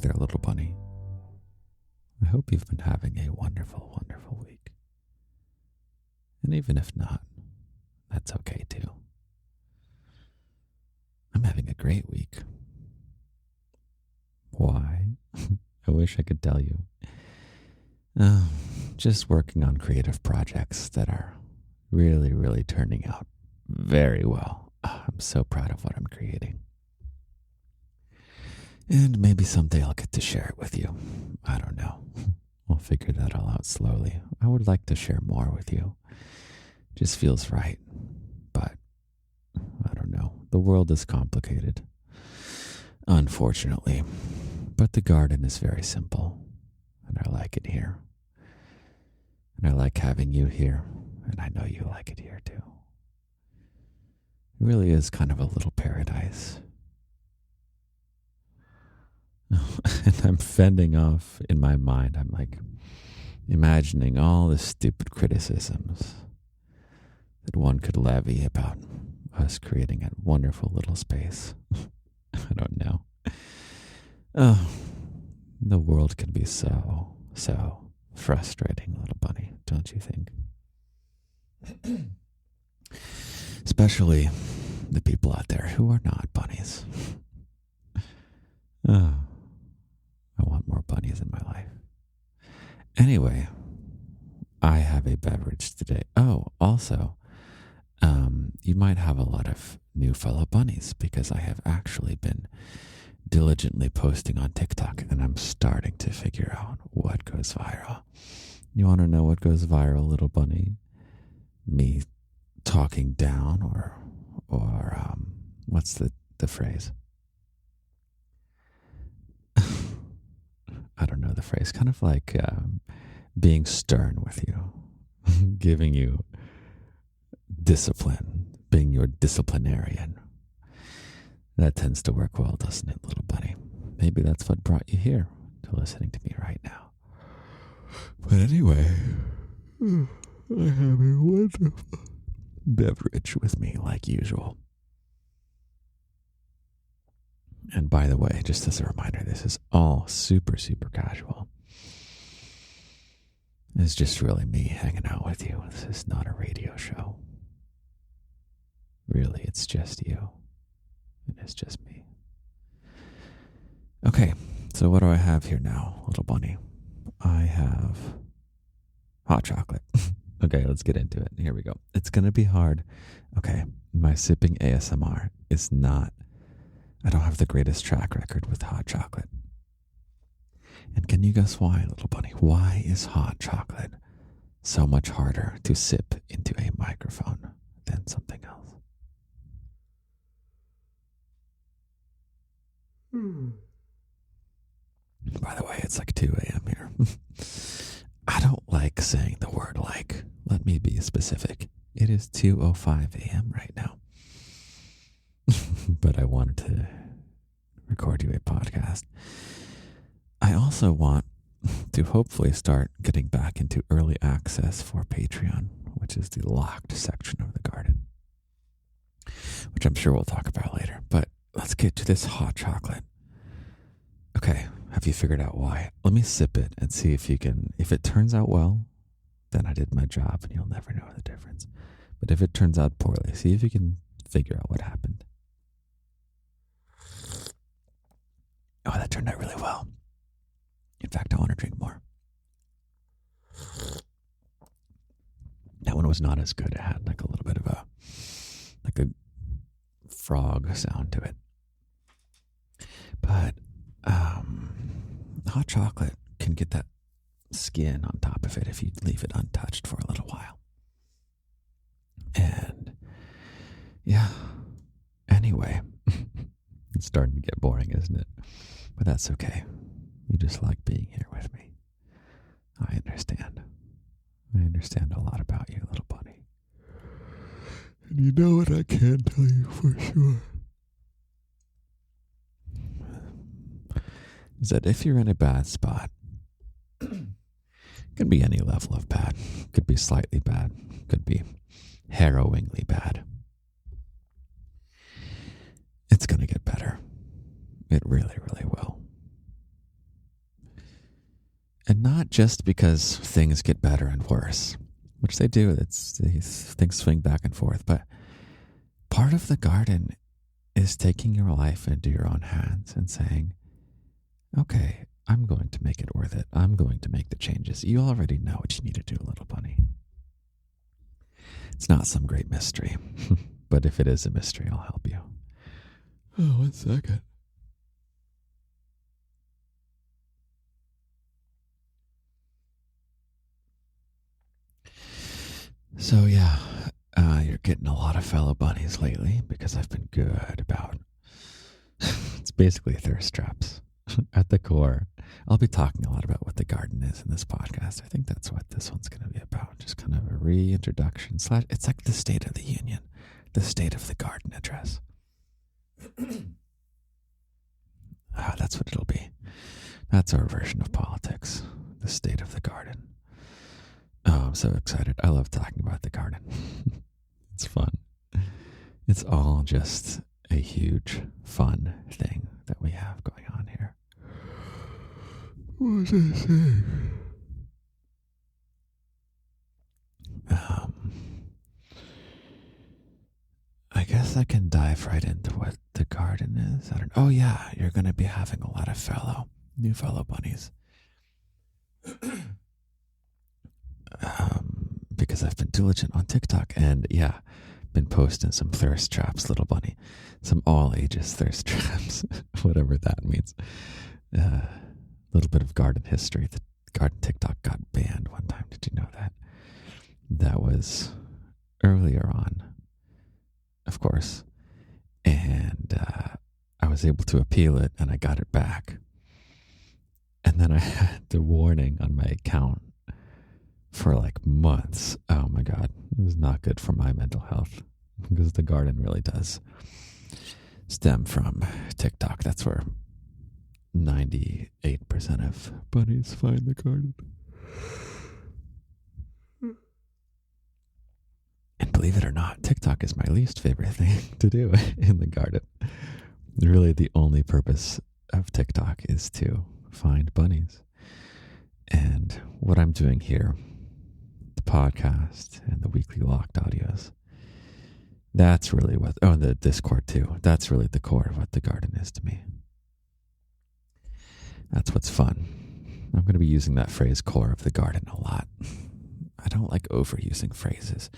there, little bunny. I hope you've been having a wonderful, wonderful week. And even if not, that's okay too. I'm having a great week. Why? I wish I could tell you. Just working on creative projects that are really, really turning out very well. I'm so proud of what I'm creating. And maybe someday I'll get to share it with you. I don't know. We'll figure that all out slowly. I would like to share more with you. Just feels right. But I don't know. The world is complicated, unfortunately. But the garden is very simple. And I like it here. And I like having you here. And I know you like it here too. It really is kind of a little paradise. And I'm fending off in my mind. I'm like imagining all the stupid criticisms that one could levy about us creating a wonderful little space. I don't know. Oh, the world can be so frustrating, little bunny, don't you think? Especially the people out there who are not bunnies. Oh, I want more bunnies in my life. Anyway, I have a beverage today. Oh, also, you might have a lot of new fellow bunnies because I have actually been diligently posting on TikTok and I'm starting to figure out what goes viral. You want to know what goes viral, little bunny? Me talking down or what's the phrase? I don't know the phrase. Kind of like being stern with you, giving you discipline, being your disciplinarian. That tends to work well, doesn't it, little bunny? Maybe that's what brought you here to listening to me right now. But anyway, I have a wonderful beverage with me like usual. And by the way, just as a reminder, this is all super, super casual. It's just really me hanging out with you. This is not a radio show. Really, it's just you. And it's just me. Okay, so what do I have here now, little bunny? I have hot chocolate. Okay, let's get into it. Here we go. It's going to be hard. Okay, my sipping ASMR is not... I don't have the greatest track record with hot chocolate. And can you guess why, little bunny? Why is hot chocolate so much harder to sip into a microphone than something else? By the way, it's like 2 a.m. here. I don't like saying the word like. Let me be specific. It is 2:05 a.m. right now. But I wanted to record you a podcast. I also want to hopefully start getting back into early access for Patreon, which is the locked section of the garden, which I'm sure we'll talk about later. But let's get to this hot chocolate. Okay, have you figured out why? Let me sip it and see if you can. If it turns out well, then I did my job and you'll never know the difference. But if it turns out poorly, see if you can figure out what happened. Oh, that turned out really well. In fact, I want to drink more. That one was not as good. It had like a little bit of a frog sound to it. But hot chocolate can get that skin on top of it if you leave it untouched for a little while. And yeah, anyway, it's starting to get boring, isn't it? But that's okay. You just like being here with me. I understand. I understand a lot about you, little bunny. And you know what I can tell you for sure? Is that if you're in a bad spot, it could be any level of bad. Could be slightly bad. Could be harrowingly bad. It's going to get better. It really, really will. And not just because things get better and worse, which they do. Things swing back and forth. But part of the garden is taking your life into your own hands and saying, okay, I'm going to make it worth it. I'm going to make the changes. You already know what you need to do, little bunny. It's not some great mystery, but if it is a mystery, I'll help you. Oh, 1 second. So yeah, you're getting a lot of fellow bunnies lately because I've been good about it's basically thirst traps at the core. I'll be talking a lot about what the garden is in this podcast. I think that's what this one's going to be about. Just kind of a reintroduction / it's like the State of the Union, the State of the Garden address. That's what it'll be. That's our version of politics, the State of the Garden. Oh, I'm so excited. I love talking about the garden. It's fun. It's all just a huge fun thing that we have going on here. What was I saying? I guess I can dive right into what the garden is. Oh yeah, you're going to be having a lot of new fellow bunnies. Because I've been diligent on TikTok and yeah, been posting some thirst traps, little bunny, some all ages thirst traps, whatever that means. Little bit of garden history. The garden TikTok got banned one time. Did you know that? That was earlier on, of course, and I was able to appeal it and I got it back. And then I had the warning on my account for like months. Oh my God. It was not good for my mental health because the garden really does stem from TikTok. That's where 98% of bunnies find the garden. And believe it or not, TikTok is my least favorite thing to do in the garden. Really, the only purpose of TikTok is to find bunnies. And what I'm doing here, the podcast and the weekly locked audios, that's really what, the Discord too, that's really the core of what the garden is to me. That's what's fun. I'm going to be using that phrase core of the garden a lot. I don't like overusing phrases.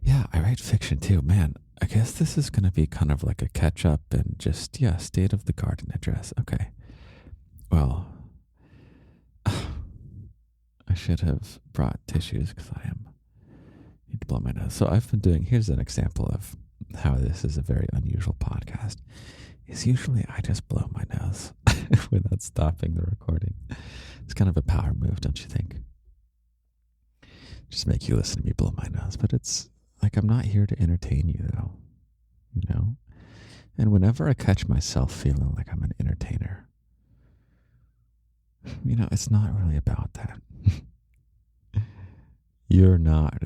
Yeah, I write fiction too. Man, I guess this is going to be kind of like a catch up and just, state of the garden address. Okay. Well, I should have brought tissues because I need to blow my nose. So I've been here's an example of how this is a very unusual podcast. Is usually I just blow my nose without stopping the recording. It's kind of a power move, don't you think? Just make you listen to me blow my nose. But it's like I'm not here to entertain you, though. You know? And whenever I catch myself feeling like I'm an entertainer, it's not really about that. You're not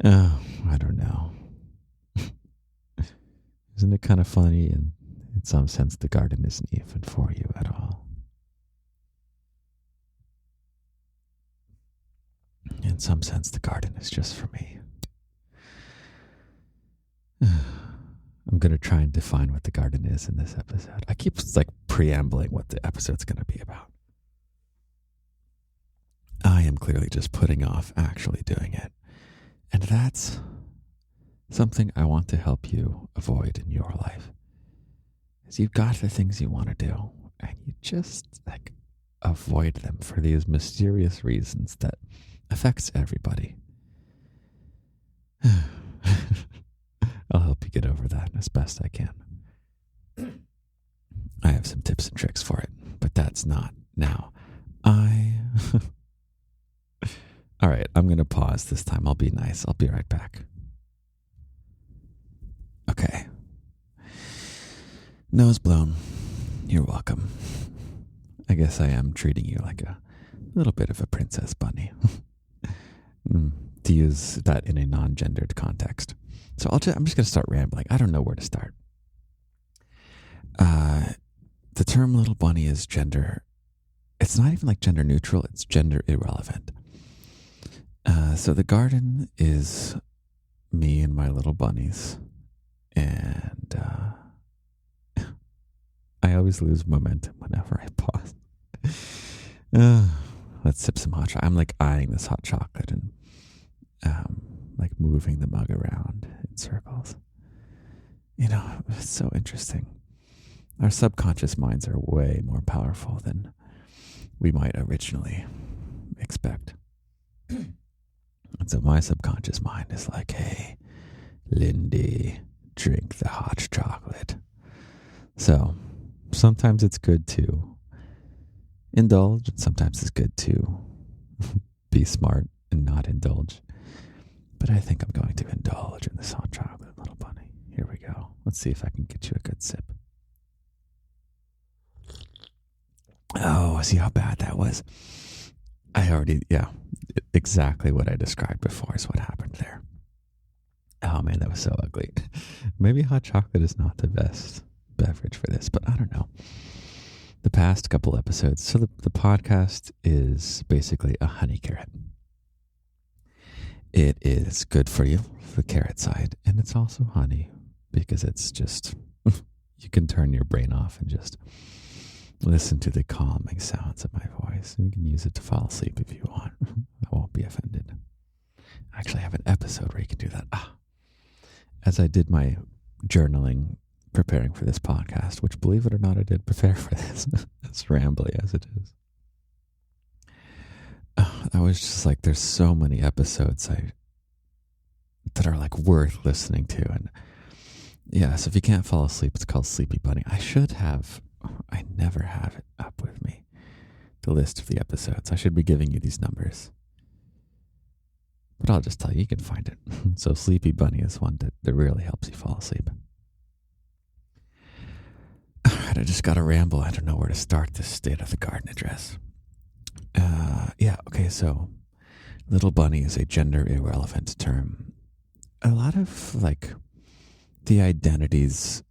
I don't know. Isn't it kind of funny? And in some sense, the garden isn't even for you at all. In some sense, the garden is just for me. I'm going to try and define what the garden is in this episode. I keep preambling what the episode's going to be about. I am clearly just putting off actually doing it. And that's something I want to help you avoid in your life. Is you've got the things you want to do and you just avoid them for these mysterious reasons that affects everybody. I'll help you get over that as best I can. I have some tips and tricks for it, but that's not now. All right, I'm going to pause this time. I'll be nice. I'll be right back. Okay. Nose blown. You're welcome. I guess I am treating you like a little bit of a princess bunny. To use that in a non-gendered context. So I'm just going to start rambling. I don't know where to start. The term little bunny is gender it's not even like gender neutral, it's gender irrelevant. So the garden is me and my little bunnies. And I always lose momentum whenever I pause. Let's sip some hot chocolate. I'm like eyeing this hot chocolate and like moving the mug around in circles. You know, it's so interesting. Our subconscious minds are way more powerful than we might originally expect. And so my subconscious mind is like, hey, Lindy, drink the hot chocolate. So sometimes it's good to indulge, and sometimes it's good to be smart and not indulge. But I think I'm going to indulge in this hot chocolate, little bunny. Here we go. Let's see if I can get you a good sip. Oh, see how bad that was? Exactly what I described before is what happened there. Oh man, that was so ugly. Maybe hot chocolate is not the best beverage for this, but I don't know. The past couple episodes, so the podcast is basically a honey carrot. It is good for you, the carrot side, and it's also honey because it's just, you can turn your brain off and just listen to the calming sounds of my voice. You can use it to fall asleep if you want. I won't be offended. I actually have an episode where you can do that. As I did my journaling preparing for this podcast, which, believe it or not, I did prepare for this, as rambly as it is. I was just like, there's so many episodes that are like worth listening to. And yeah, so if you can't fall asleep, it's called Sleepy Bunny. I never have it up with me, the list of the episodes. I should be giving you these numbers. But I'll just tell you, you can find it. So Sleepy Bunny is one that really helps you fall asleep. All right, I just got to ramble. I don't know where to start this State of the Garden address. Okay, so little bunny is a gender irrelevant term. A lot of like the identities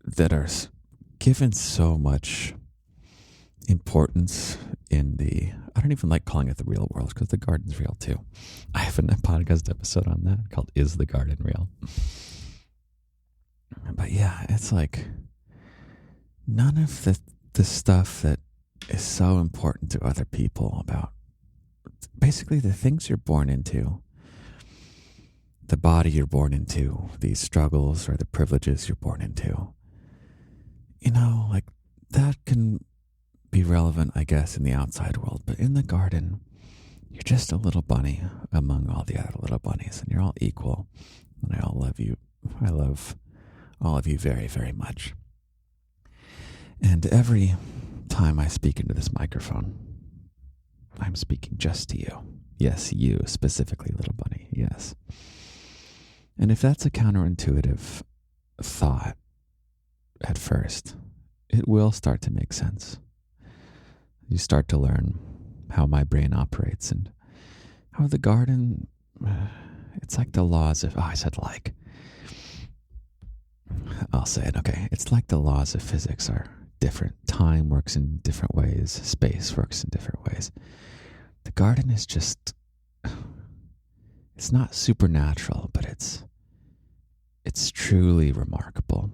that are given so much importance in I don't even like calling it the real world because the garden's real too. I have a podcast episode on that called Is the Garden Real? But yeah, it's like none of the stuff that is so important to other people about basically the things you're born into, the body you're born into, these struggles or the privileges you're born into. You know, like that can be relevant, I guess, in the outside world, but in the garden, you're just a little bunny among all the other little bunnies, and you're all equal, and I all love you. I love all of you very, very much. And every time I speak into this microphone, I'm speaking just to you. Yes, you specifically, little bunny. Yes. And if that's a counterintuitive thought at first, it will start to make sense. You start to learn how my brain operates and how the garden, it's like the laws of, I said like. I'll say it, okay. It's like the laws of physics are different. Time works in different ways. Space works in different ways. The garden is just, it's not supernatural, but it's truly remarkable.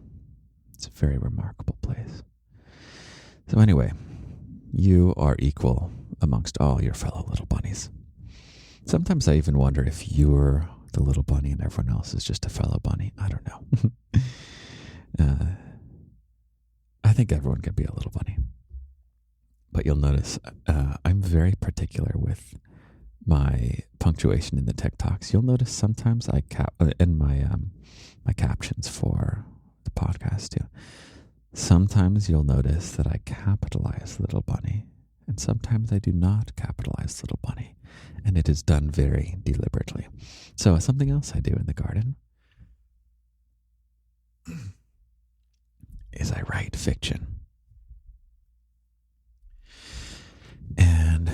It's a very remarkable place. So anyway, you are equal amongst all your fellow little bunnies. Sometimes I even wonder if you're the little bunny and everyone else is just a fellow bunny. I don't know. I think everyone can be a little bunny. But you'll notice I'm very particular with my punctuation in the TikToks. You'll notice sometimes I in my captions for the podcast too. Sometimes you'll notice that I capitalize little bunny, and sometimes I do not capitalize little bunny, and it is done very deliberately. So something else I do in the garden is I write fiction. And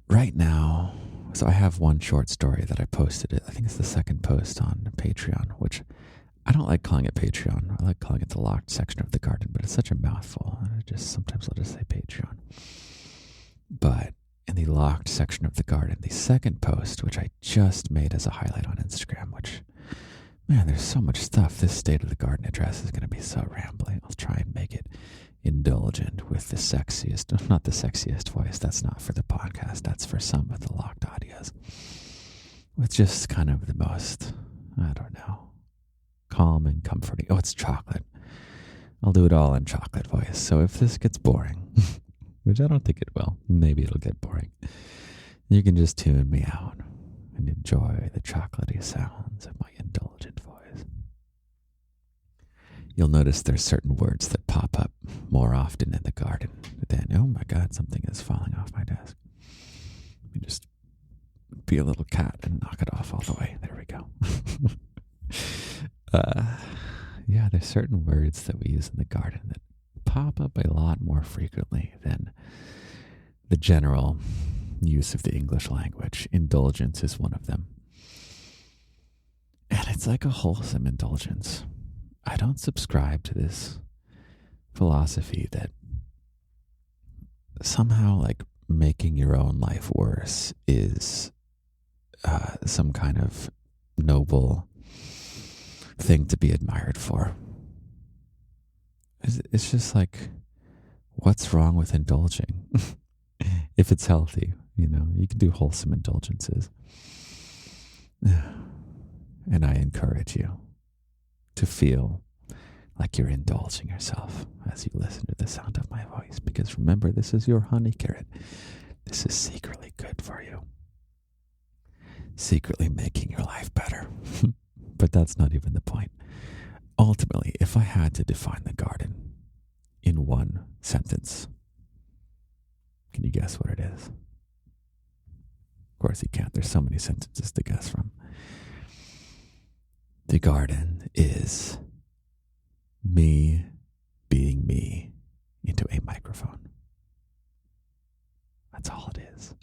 right now, so I have one short story that I posted. I think it's the second post on Patreon, which I don't like calling it Patreon. I like calling it the locked section of the garden, but it's such a mouthful. Sometimes I'll just say Patreon. But in the locked section of the garden, the second post, which I just made as a highlight on Instagram, which, man, there's so much stuff. This state of the garden address is going to be so rambling. I'll try and make it indulgent with the sexiest, not the sexiest voice. That's not for the podcast. That's for some of the locked audios. With just kind of the most, I don't know, calm and comforting. Oh, it's chocolate. I'll do it all in chocolate voice. So if this gets boring, which I don't think it will, maybe it'll get boring, you can just tune me out and enjoy the chocolatey sounds of my indulgent voice. You'll notice there's certain words that pop up more often in the garden than, oh my God, something is falling off my desk. Let me just be a little cat and knock it off all the way. There we go. Yeah, there's certain words that we use in the garden that pop up a lot more frequently than the general use of the English language. Indulgence is one of them. And it's like a wholesome indulgence. I don't subscribe to this philosophy that somehow like making your own life worse is some kind of noble thing to be admired for. It's just like, what's wrong with indulging? If it's healthy, you can do wholesome indulgences. And I encourage you to feel like you're indulging yourself as you listen to the sound of my voice. Because remember, this is your honey carrot. This is secretly good for you. Secretly making your life better. But that's not even the point. Ultimately, if I had to define the garden in one sentence, can you guess what it is? Of course you can't. There's so many sentences to guess from. The garden is me being me into a microphone. That's all it is.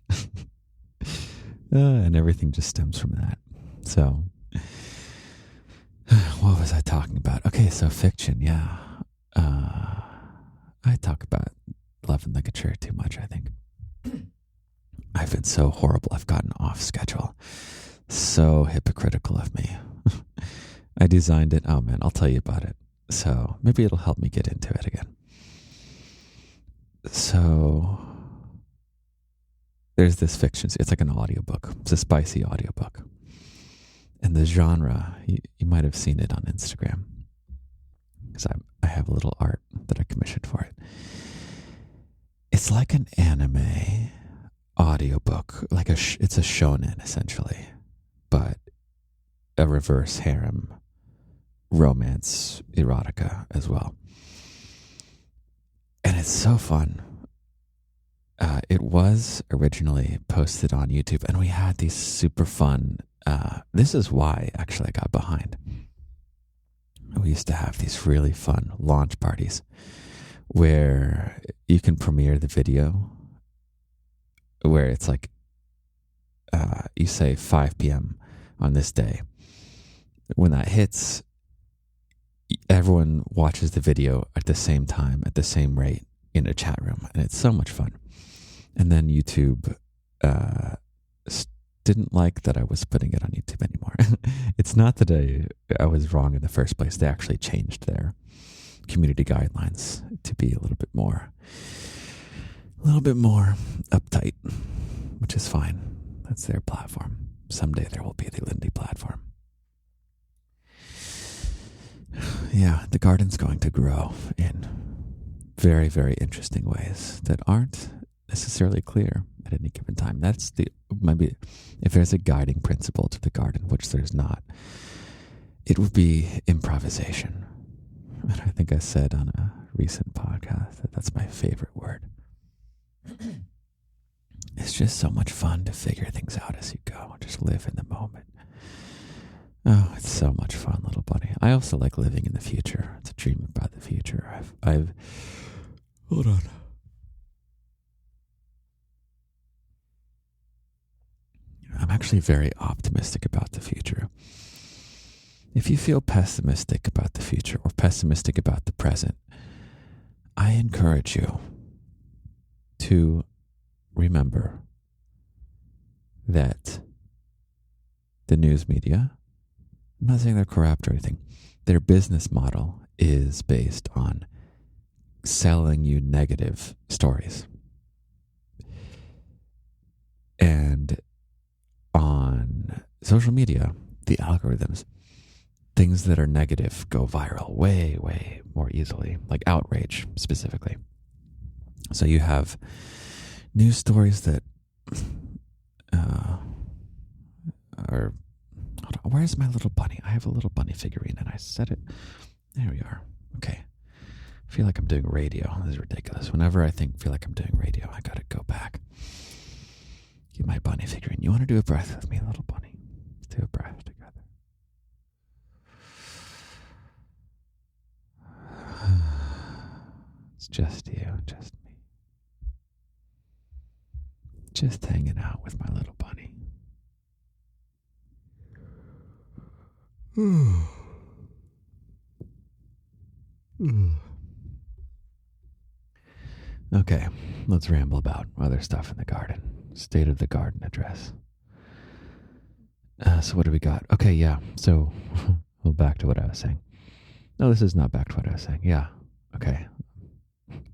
And everything just stems from that. So, what was I talking about? Okay, so fiction, yeah. I talk about love and ligature too much, I think. I've been so horrible. I've gotten off schedule. So hypocritical of me. I designed it. Oh man, I'll tell you about it. So maybe it'll help me get into it again. So there's this fiction. It's like an audiobook. It's a spicy audiobook. And the genre, you might have seen it on Instagram. Because I have a little art that I commissioned for it. It's like an anime audiobook. It's a shonen, essentially. But a reverse harem romance erotica as well. And it's so fun. It was originally posted on YouTube, and we had these super fun, this is why actually I got behind. We used to have these really fun launch parties where you can premiere the video, where it's like, you say 5 p.m. on this day. When that hits, everyone watches the video at the same time, at the same rate in a chat room. And it's so much fun. And then YouTube didn't like that I was putting it on YouTube anymore. It's not that I was wrong in the first place. They actually changed their community guidelines to be a little bit more uptight, which is fine. That's their platform. Someday there will be the Lindy platform. Yeah, the garden's going to grow in very, very interesting ways that aren't necessarily clear at any given time. That's maybe if there's a guiding principle to the garden, which there's not, it would be improvisation. And I think I said on a recent podcast that that's my favorite word. It's just so much fun to figure things out as you go. Just live in the moment. Oh, it's so much fun, little buddy. I also like living in the future. It's a dream about the future. I've hold on. I'm actually very optimistic about the future. If you feel pessimistic about the future or pessimistic about the present, I encourage you to remember that the news media, I'm not saying they're corrupt or anything, their business model is based on selling you negative stories. And on social media, the algorithms, things that are negative go viral way, way more easily, like outrage specifically. So you have news stories that are... Where's my little bunny? I have a little bunny figurine and I set it. There we are. Okay. I feel like I'm doing radio. This is ridiculous. Whenever I feel like I'm doing radio, I gotta go back. Get my bunny figurine. You want to do a breath with me, little bunny? Let's do a breath together. It's just you, just me. Just hanging out with my little bunny. Okay, let's ramble about other stuff in the garden. State of the garden address. So what do we got? Okay, yeah. So, well, back to what I was saying. No, this is not back to what I was saying. Yeah. Okay.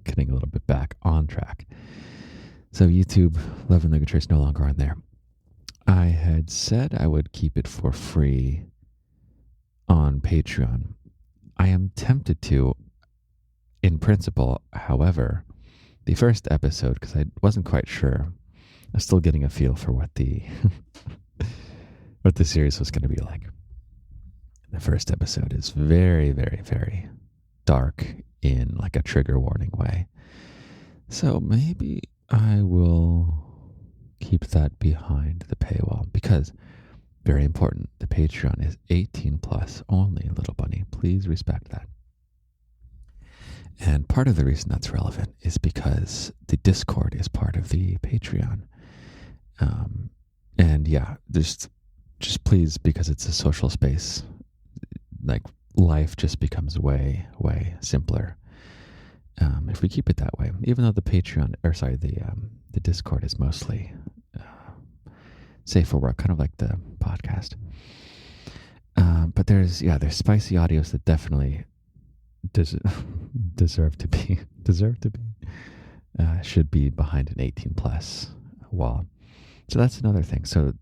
Getting a little bit back on track. So YouTube, Love and Ligature is no longer on there. I had said I would keep it for free on Patreon. I am tempted to, in principle. However, the first episode, because I wasn't quite sure, I was still getting a feel for what the what the series was going to be like. The first episode is very, very, very dark in like a trigger warning way. So maybe I will keep that behind the paywall because, very important, the Patreon is 18 plus only, little bunny. Please respect that. And part of the reason that's relevant is because the Discord is part of the Patreon. And yeah, just please, because it's a social space, like life just becomes way, way simpler if we keep it that way. Even though the Patreon, the Discord is mostly safe for work, kind of like the podcast. But there's spicy audios that definitely deserve to be should be behind an 18 plus wall. So that's another thing. So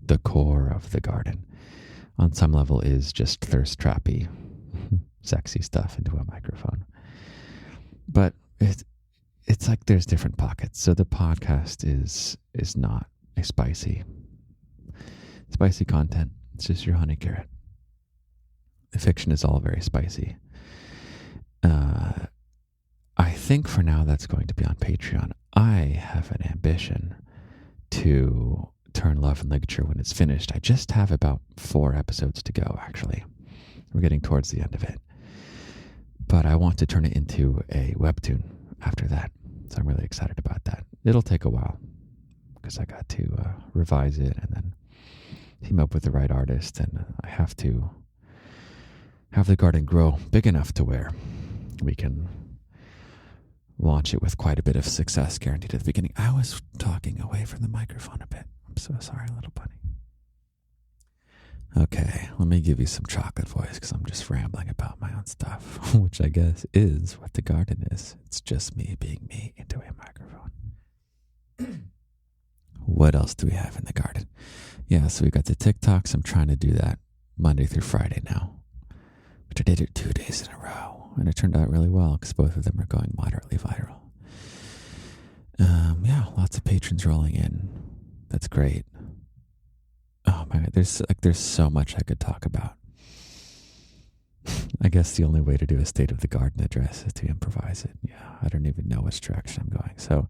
the core of the garden on some level is just thirst trappy sexy stuff into a microphone, but it's like there's different pockets. So the podcast is not a spicy content. It's just your honey carrot. The fiction is all very spicy. I think for now that's going to be on Patreon. I have an ambition to turn Love and Ligature when it's finished. I just have about 4 episodes to go, actually. We're getting towards the end of it. But I want to turn it into a webtoon after that. So I'm really excited about that. It'll take a while because I got to revise it and then team up with the right artist. And I have to have the garden grow big enough to where we can launch it with quite a bit of success guaranteed at the beginning. I was talking away from the microphone a bit. I'm so sorry, little bunny. Okay, let me give you some chocolate voice because I'm just rambling about my own stuff, which I guess is what the garden is. It's just me being me into a microphone. What else do we have in the garden? Yeah, so we got the TikToks. I'm trying to do that Monday through Friday now, which I did it 2 days in a row. And it turned out really well because both of them are going moderately viral. Yeah, lots of patrons rolling in. That's great. Oh my God, there's so much I could talk about. I guess the only way to do a State of the Garden address is to improvise it. Yeah, I don't even know which direction I'm going. So,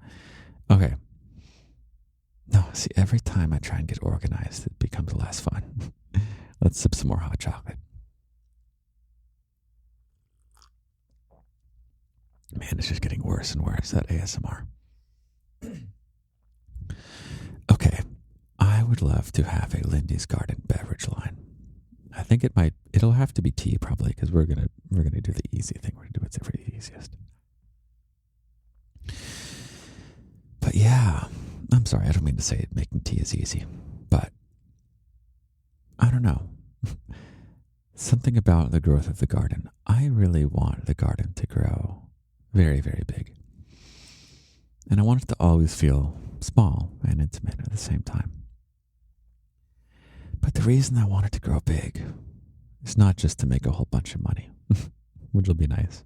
okay. No, see, every time I try and get organized, it becomes less fun. Let's sip some more hot chocolate. Man, it's just getting worse and worse, that ASMR. Okay, I would love to have a Lindy's Garden beverage line. I think it'll have to be tea probably because we're gonna do the easy thing. We're gonna do what's ever the easiest. But yeah, I'm sorry, I don't mean to say making tea is easy, but I don't know. Something about the growth of the garden. I really want the garden to grow very, very big. And I want it to always feel small and intimate at the same time. But the reason I want it to grow big is not just to make a whole bunch of money, which will be nice.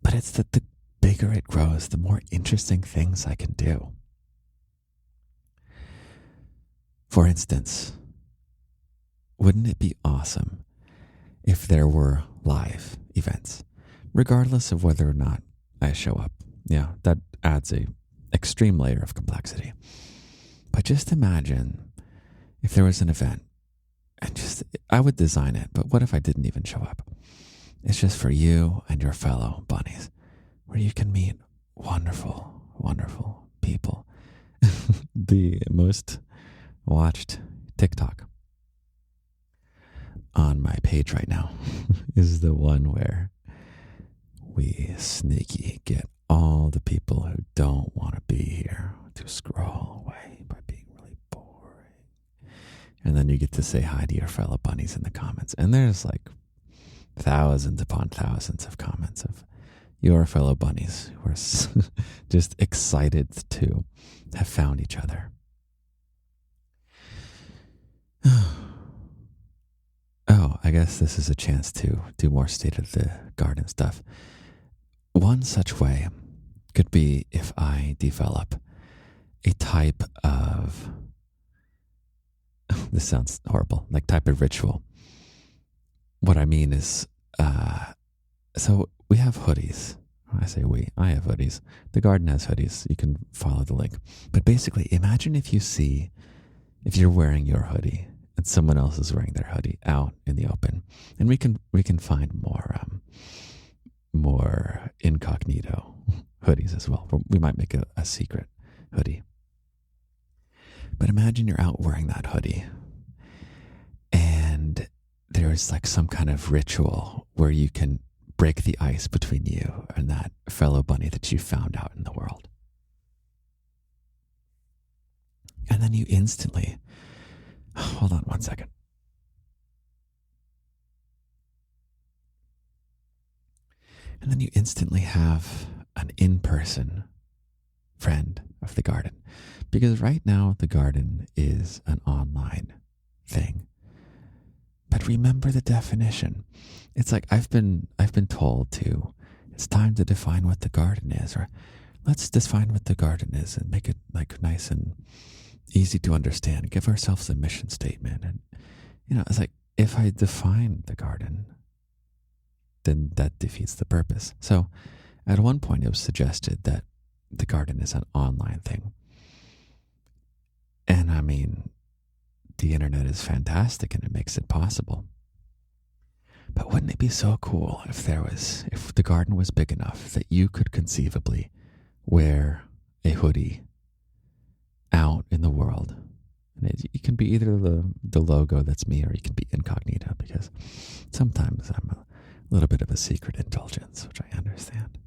But it's that the bigger it grows, the more interesting things I can do. For instance, wouldn't it be awesome if there were live events, regardless of whether or not I show up? Yeah, that adds a extreme layer of complexity. But just imagine if there was an event, and I would design it, but what if I didn't even show up? It's just for you and your fellow bunnies, where you can meet wonderful, wonderful people. The most watched TikTok on my page right now is the one where we sneaky get all the people who don't want to be here to scroll away by being really boring. And then you get to say hi to your fellow bunnies in the comments. And there's like thousands upon thousands of comments of your fellow bunnies who are just excited to have found each other. Oh, I guess this is a chance to do more state of the garden stuff. One such way could be if I develop a type of, this sounds horrible, like type of ritual. What I mean is, so we have hoodies. I say we, I have hoodies. The garden has hoodies. You can follow the link. But basically, imagine if you're wearing your hoodie and someone else is wearing their hoodie out in the open. And we can find more incognito hoodies as well. We might make a secret hoodie. But imagine you're out wearing that hoodie and there's like some kind of ritual where you can break the ice between you and that fellow bunny that you found out in the world. And then you instantly, hold on one second. And then you instantly have an in-person friend of the garden. Because right now the garden is an online thing. But remember the definition. It's like I've been told to, it's time to define what the garden is, or let's define what the garden is and make it like nice and easy to understand. Give ourselves a mission statement. And it's like if I define the garden, then that defeats the purpose. So at one point it was suggested that the garden is an online thing. And I mean, the internet is fantastic and it makes it possible. But wouldn't it be so cool if the garden was big enough that you could conceivably wear a hoodie out in the world? And it can be either the logo that's me, or you can be incognito, because sometimes I'm a little bit of a secret indulgence, which I understand.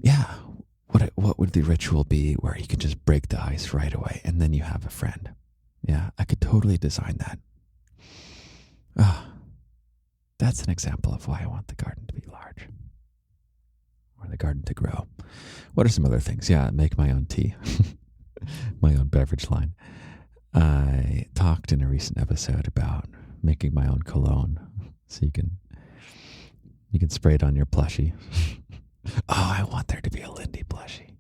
Yeah. What would the ritual be where you can just break the ice right away and then you have a friend? Yeah, I could totally design that. That's an example of why I want the garden to be large. Or the garden to grow. What are some other things? Yeah, make my own tea. My own beverage line. I talked in a recent episode about making my own cologne. So you can spray it on your plushie. Oh, I want there to be a Lindy plushie.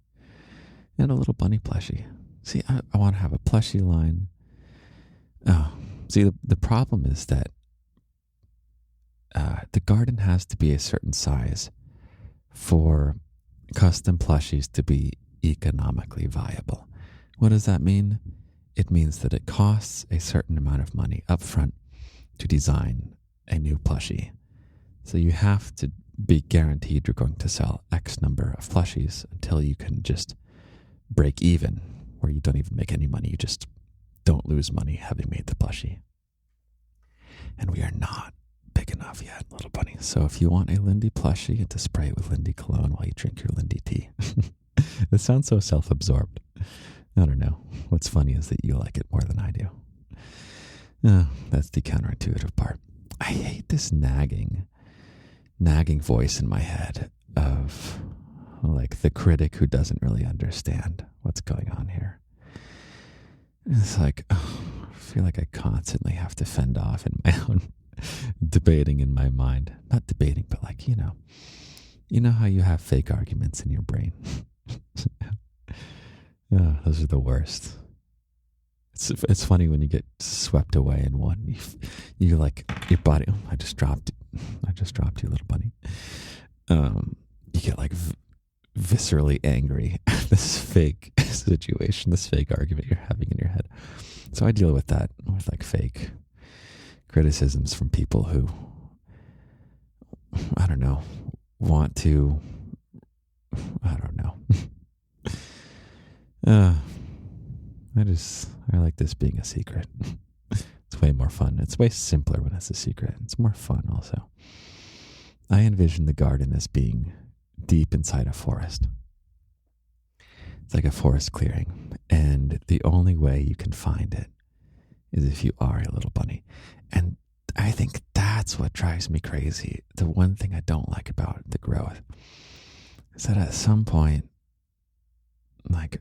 And a little bunny plushie. See, I want to have a plushie line. Oh, see, the problem is that the garden has to be a certain size for custom plushies to be economically viable. What does that mean? It means that it costs a certain amount of money upfront to design a new plushie. So you have to be guaranteed you're going to sell X number of plushies until you can just break even, where you don't even make any money. You just don't lose money having made the plushie. And we are not big enough yet, little bunny. So if you want a Lindy plushie, to spray it with Lindy cologne while you drink your Lindy tea. It sounds so self-absorbed. I don't know. What's funny is that you like it more than I do. That's the counterintuitive part. I hate this nagging voice in my head of like the critic who doesn't really understand what's going on here. It's like, I feel like I constantly have to fend off in my own debating in my mind. Not debating, but like, you know how you have fake arguments in your brain. Those are the worst. It's funny when you get swept away in one. You like your body. Oh, I just dropped you, little bunny. You get like viscerally angry at this fake situation, this fake argument you're having in your head. So I deal with that with like fake criticisms from people who, I don't know, want to, I don't know. I like this being a secret. It's way more fun. It's way simpler when it's a secret. It's more fun also. I envision the garden as being deep inside a forest. It's like a forest clearing. And the only way you can find it is if you are a little bunny. And I think that's what drives me crazy. The one thing I don't like about the growth is that at some point, like,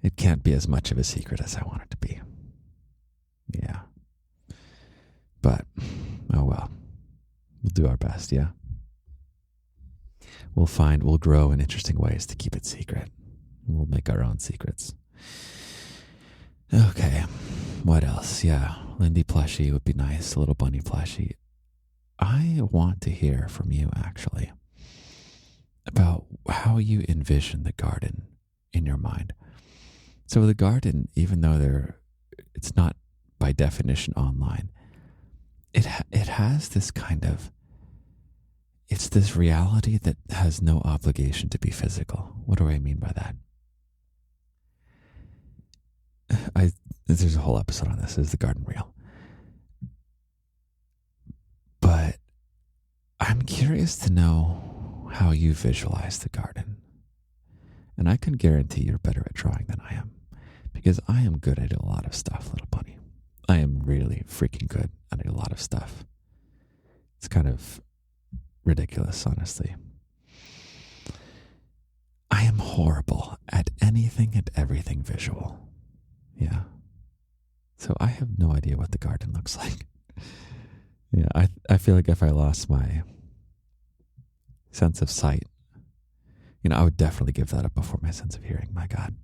it can't be as much of a secret as I want it to be. Yeah. But, oh well. We'll do our best, yeah? We'll grow in interesting ways to keep it secret. We'll make our own secrets. Okay. What else? Yeah. Lindy plushie would be nice. A little bunny plushie. I want to hear from you, actually, about how you envision the garden in your mind. So the garden, even though it's not by definition online, it has this kind of, it's this reality that has no obligation to be physical. What do I mean by that? There's a whole episode on this. Is the garden real? But I'm curious to know how you visualize the garden. And I can guarantee you're better at drawing than I am. Because I am good at a lot of stuff, little bunny. I am really freaking good at a lot of stuff. It's kind of ridiculous, honestly. I am horrible at anything and everything visual. Yeah. So I have no idea what the garden looks like. Yeah, I feel like if I lost my sense of sight, I would definitely give that up before my sense of hearing. My God.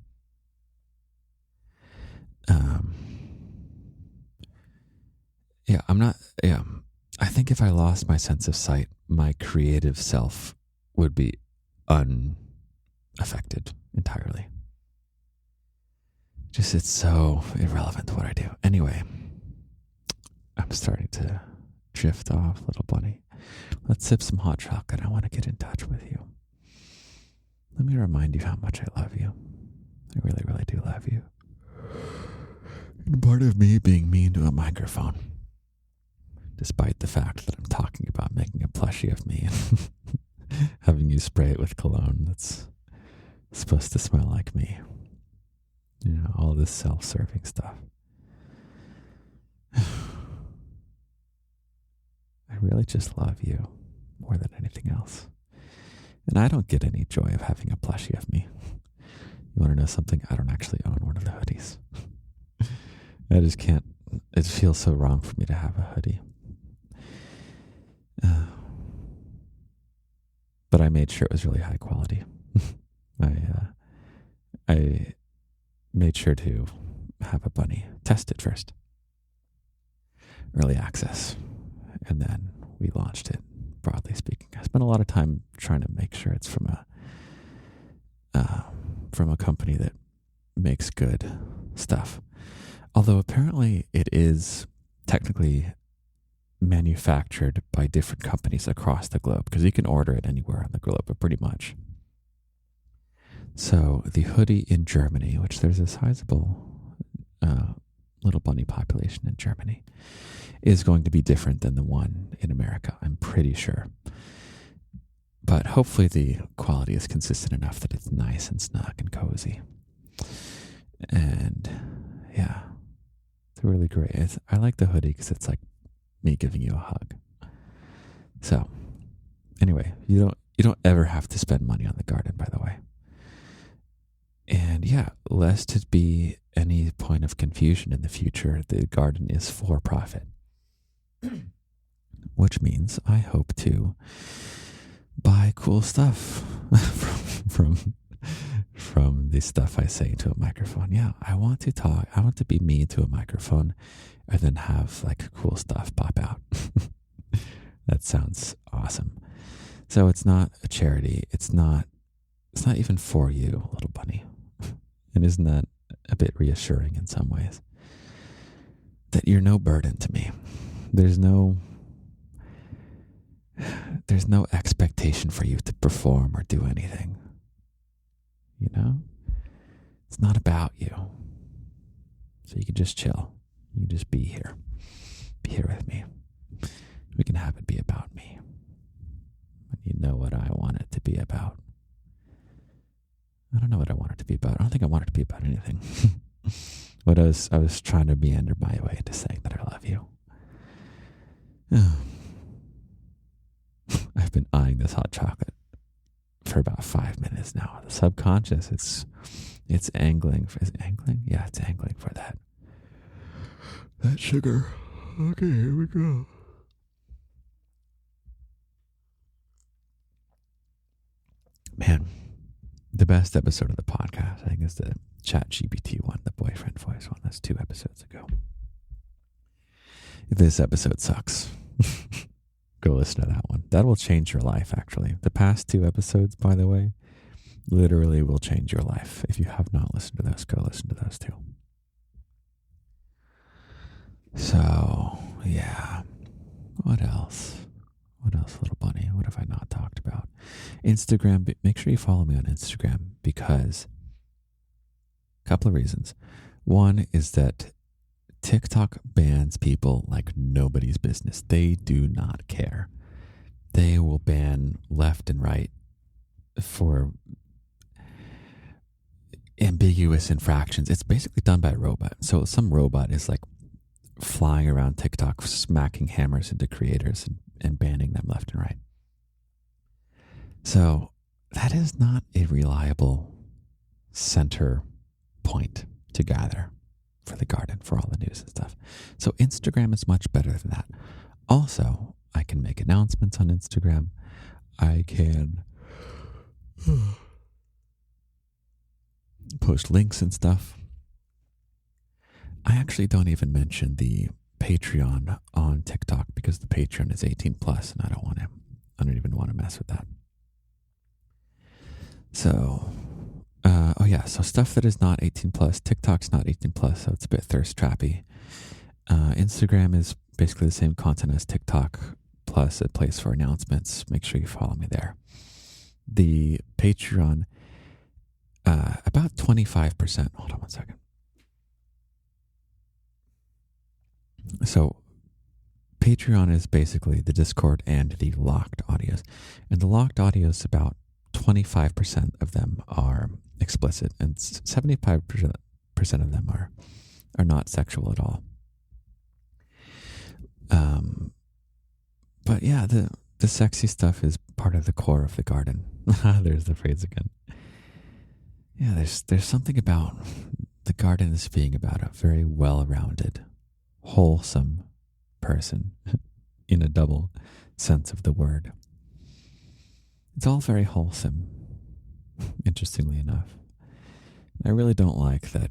I think if I lost my sense of sight, my creative self would be unaffected entirely. Just, it's so irrelevant to what I do. Anyway, I'm starting to drift off, little bunny. Let's sip some hot chocolate. I want to get in touch with you. Let me remind you how much I love you. I really, really do love you. And part of me being mean to a microphone, despite the fact that I'm talking about making a plushie of me and having you spray it with cologne that's supposed to smell like me. All this self-serving stuff. I really just love you more than anything else. And I don't get any joy of having a plushie of me. You want to know something? I don't actually own one of the hoodies. I just can't. It feels so wrong for me to have a hoodie. But I made sure it was really high quality. I made sure to have a bunny test it first. Early access. And then we launched it, broadly speaking. I spent a lot of time trying to make sure it's from a company that makes good stuff. Although apparently it is technically manufactured by different companies across the globe, because you can order it anywhere on the globe, but pretty much. So the hoodie in Germany, which there's a sizable little bunny population in Germany, is going to be different than the one in America, I'm pretty sure. But hopefully the quality is consistent enough that it's nice and snug and cozy. And yeah, it's really great. I like the hoodie because it's like me giving you a hug. So anyway, you don't ever have to spend money on the garden, by the way. And yeah, lest it be any point of confusion in the future, the garden is for profit. Which means I hope to buy cool stuff from the stuff I say to a microphone. Yeah, I want to talk. I want to be me to a microphone and then have like cool stuff pop out. That sounds awesome. So it's not a charity. It's not even for you, little bunny. And isn't that a bit reassuring in some ways? That you're no burden to me. There's no expectation for you to perform or do anything. You know? It's not about you. So you can just chill. You can just be here. Be here with me. We can have it be about me. And you know what I want it to be about. I don't know what I want it to be about. I don't think I want it to be about anything. But I was trying to meander my way to saying that I love you. I've been eyeing this hot chocolate for about 5 minutes now. The subconscious, it's angling. Is it angling? Yeah, it's angling for that sugar. Okay, here we go. Man, the best episode of the podcast, I think, is the ChatGPT one, the boyfriend voice one. That's 2 episodes ago. If this episode sucks, go listen to that one. That will change your life, actually. The past 2 episodes, by the way, literally will change your life. If you have not listened to those, go listen to those 2. So, yeah. What else? What else, little bunny? What have I not talked about? Instagram. Make sure you follow me on Instagram because a couple of reasons. One is that TikTok bans people like nobody's business. They do not care. They will ban left and right for ambiguous infractions. It's basically done by a robot. So some robot is like flying around TikTok, smacking hammers into creators and banning them left and right. So that is not a reliable center point to gather for the garden, for all the news and stuff. So Instagram is much better than that. Also, I can make announcements on Instagram. I can post links and stuff. I actually don't even mention the Patreon on TikTok because the Patreon is 18 plus and I don't even want to mess with that. So, so stuff that is not 18 plus, TikTok's not 18 plus, so it's a bit thirst trappy. Instagram is basically the same content as TikTok, plus a place for announcements. Make sure you follow me there. The Patreon, about 25%. Hold on one second. So Patreon is basically the Discord and the locked audios. And the locked audios, about 25% of them are explicit and 75% of them are not sexual at all. But yeah, the sexy stuff is part of the core of the garden. There's the phrase again. Yeah, there's something about the garden as being about a very well-rounded, wholesome person in a double sense of the word. It's all very wholesome, interestingly enough. I really don't like that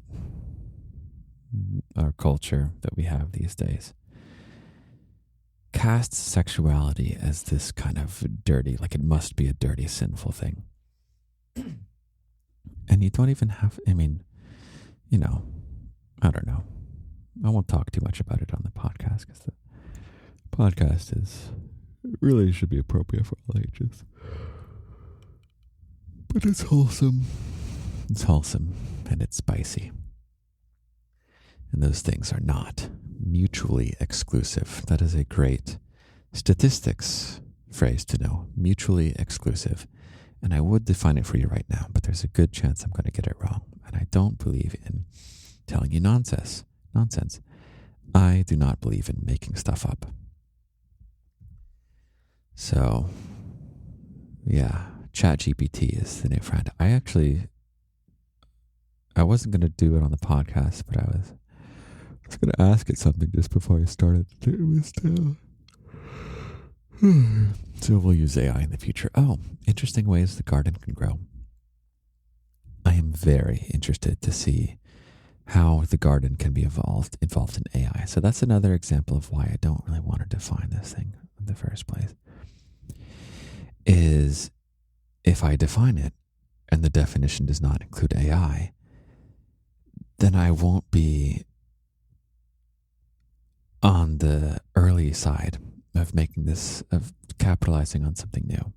our culture that we have these days casts sexuality as this kind of dirty, like it must be a dirty, sinful thing. And you don't even have, I don't know. I won't talk too much about it on the podcast because the podcast really should be appropriate for all ages. But it's wholesome. It's wholesome and it's spicy. And those things are not mutually exclusive. That is a great statistics phrase to know, mutually exclusive. And I would define it for you right now, but there's a good chance I'm going to get it wrong. And I don't believe in telling you nonsense. I do not believe in making stuff up. So, yeah, ChatGPT is the new friend. I wasn't going to do it on the podcast, but I was going to ask it something just before I started. It was still... So we'll use AI in the future. Oh, interesting ways the garden can grow. I am very interested to see how the garden can be involved in AI. So that's another example of why I don't really want to define this thing in the first place. Is if I define it and the definition does not include AI, then I won't be on the early side of capitalizing on something new.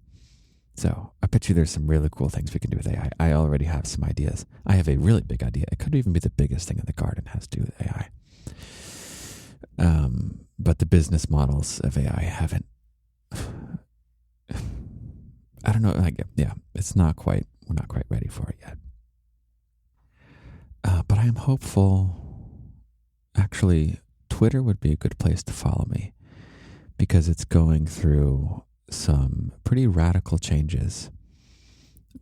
So I bet you there's some really cool things we can do with AI. I already have some ideas. I have a really big idea. It could even be the biggest thing in the garden has to do with AI. But the business models of AI haven't, I don't know. We're not quite ready for it yet. But I am hopeful. Actually, Twitter would be a good place to follow me because it's going through some pretty radical changes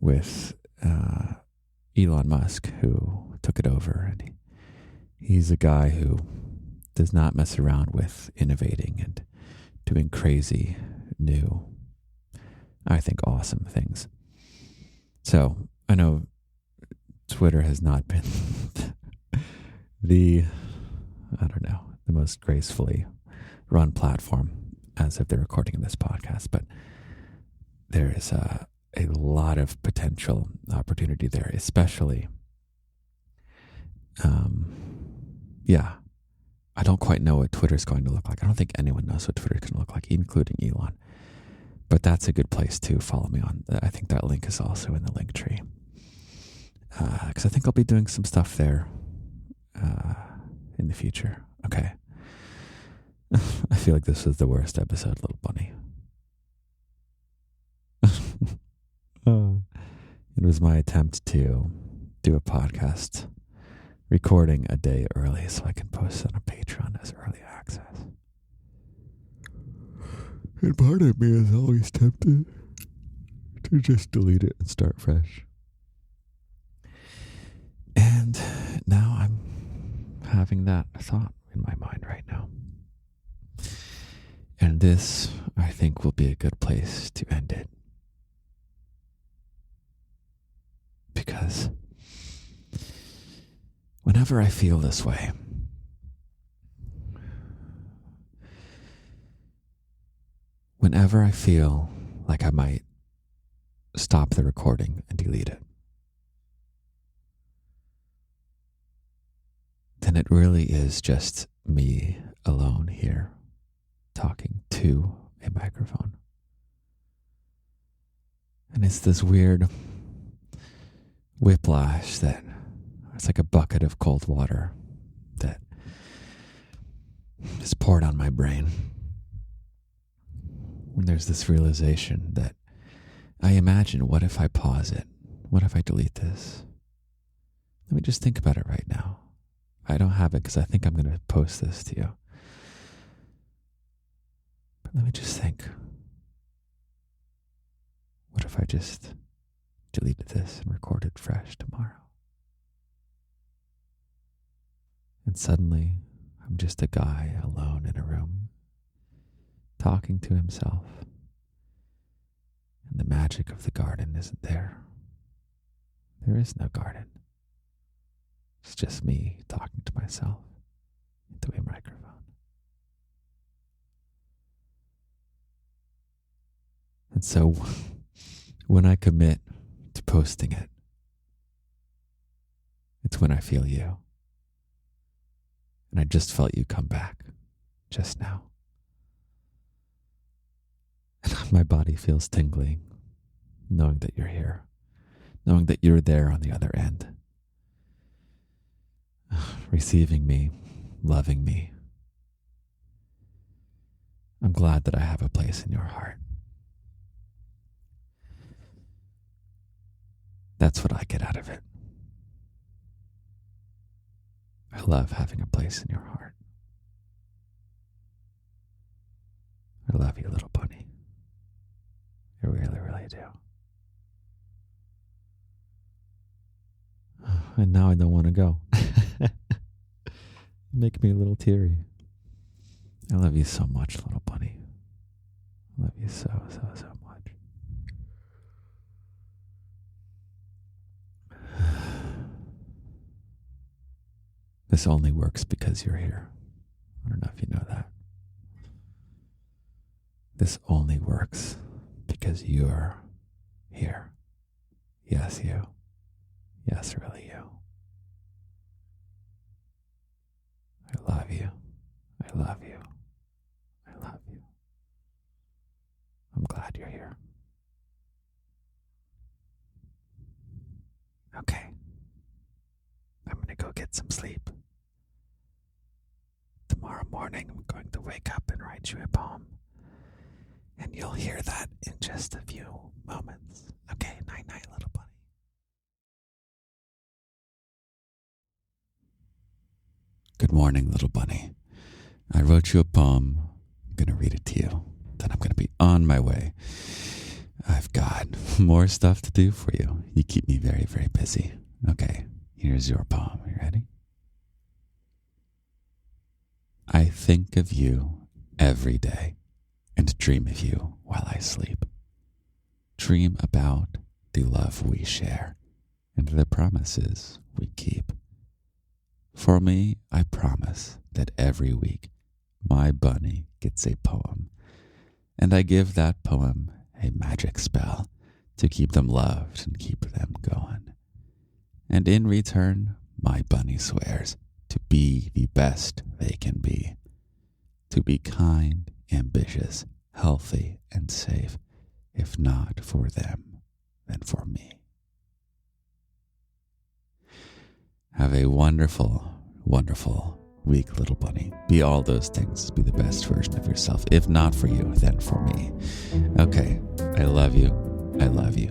with Elon Musk, who took it over. And he's a guy who does not mess around with innovating and doing crazy, new, I think awesome things. So I know Twitter has not been the most gracefully run platform as of the recording of this podcast, but there is a lot of potential opportunity there, especially, I don't quite know what Twitter's going to look like. I don't think anyone knows what Twitter's going to look like, including Elon, but that's a good place to follow me on. I think that link is also in the link tree, because I think I'll be doing some stuff there in the future. Okay. I feel like this was the worst episode, little bunny. It was my attempt to do a podcast recording a day early so I can post it on Patreon as early access. And part of me is always tempted to just delete it and start fresh. And now I'm having that thought in my mind right now. And this, I think, will be a good place to end it. Because whenever I feel this way, whenever I feel like I might stop the recording and delete it, then it really is just me alone here talking to a microphone. And it's this weird whiplash that it's like a bucket of cold water that is poured on my brain. When there's this realization that I imagine, what if I pause it? What if I delete this? Let me just think about it right now. I don't have it because I think I'm going to post this to you. But let me just think. What if I just deleted this and recorded fresh tomorrow? And suddenly, I'm just a guy alone in a room, talking to himself. And the magic of the garden isn't there. There is no garden. It's just me talking to myself into a microphone. And so when I commit to posting it, it's when I feel you. And I just felt you come back just now. And my body feels tingling, knowing that you're here, knowing that you're there on the other end, receiving me, loving me. I'm glad that I have a place in your heart. That's what I get out of it. I love having a place in your heart. I love you, little bunny. I really, really do. And now I don't want to go. You make me a little teary. I love you so much, little bunny. I love you so, so, so much. This only works because you're here. I don't know if you know that. This only works because you're here. Yes, you. Yes, really you. I love you. I love you. I love you. I'm glad you're here. Okay. I'm going to go get some sleep. Tomorrow morning, I'm going to wake up and write you a poem. And you'll hear that in just a few moments. Okay, night-night, little bunny. Good morning, little bunny. I wrote you a poem. I'm going to read it to you. Then I'm going to be on my way. I've got more stuff to do for you. You keep me very, very busy. Okay, here's your poem. You ready? I think of you every day and dream of you while I sleep. Dream about the love we share and the promises we keep. For me, I promise that every week my bunny gets a poem, and I give that poem a magic spell to keep them loved and keep them going. And in return, my bunny swears to be the best they can be, to be kind, ambitious, healthy, and safe, if not for them, then for me. Have a wonderful, wonderful week, little bunny. Be all those things. Be the best version of yourself. If not for you, then for me. Okay, I love you. I love you.